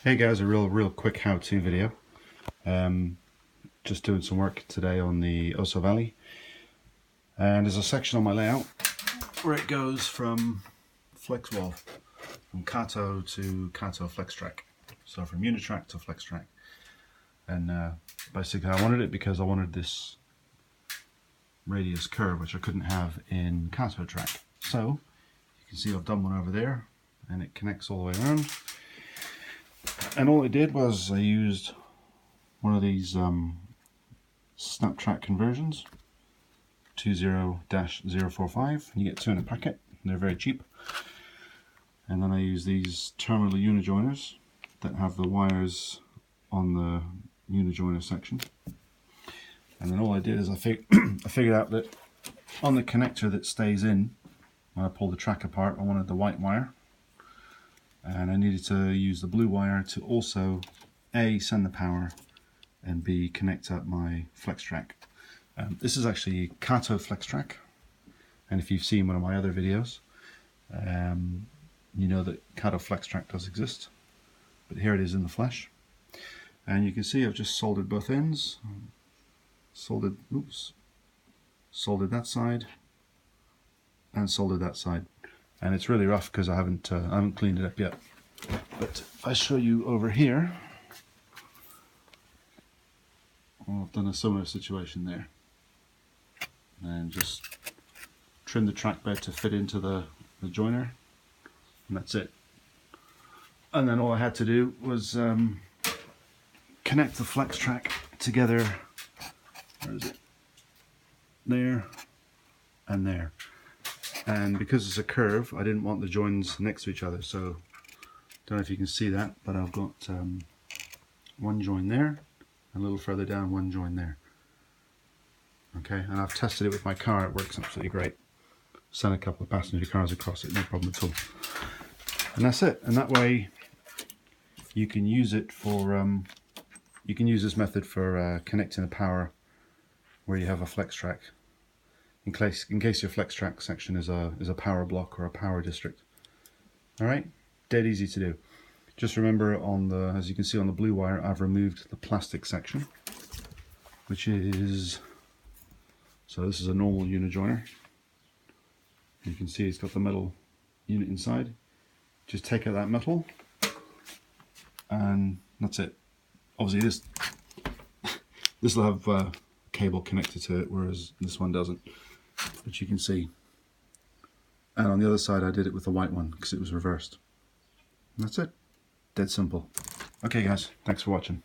Hey guys, a real quick how-to video. Just doing some work today on the Oso Valley, and there's a section on my layout where it goes from flex wall, from Kato to Kato flex track, so from Unitrack to flex track. And basically I wanted it because I wanted this radius curve which I couldn't have in Kato track. So you can see I've done one over there and it connects all the way around. And all I did was I used one of these Snaptrack conversions, 20-045. You get two in a packet, and they're very cheap. And then I use these terminal unijoiners that have the wires on the unijoiner section. And then all I did is I figured out that on the connector that stays in, when I pull the track apart, I wanted the white wire. And I needed to use the blue wire to also A, send the power, and B, connect up my flex track. This is actually Kato flex track, and if you've seen one of my other videos, you know that Kato flex track does exist. But here it is in the flesh, and you can see I've just soldered both ends, soldered that side, and soldered that side. And it's really rough because I haven't cleaned it up yet. But if I show you over here, well, I've done a similar situation there, and just trim the track bed to fit into the joiner, and that's it. And then all I had to do was connect the flex track together. Where is it? There and there. And because it's a curve, I didn't want the joins next to each other, so don't know if you can see that, but I've got one join there, and a little further down one join there. Okay, and I've tested it with my car, it works absolutely great. Sent a couple of passenger cars across it, no problem at all. And that's it, and that way you can use it for, you can use this method for connecting the power where you have a flex track. In case your flex track section is a power block or a power district. Alright, dead easy to do. Just remember on the, as you can see on the blue wire, I've removed the plastic section, which is, so this is a normal unijoiner. You can see it's got the metal unit inside. Just take out that metal, and that's it. Obviously this will have a cable connected to it, whereas this one doesn't. But you can see, and on the other side I did it with the white one because it was reversed. And that's it, dead simple. Okay guys, thanks for watching.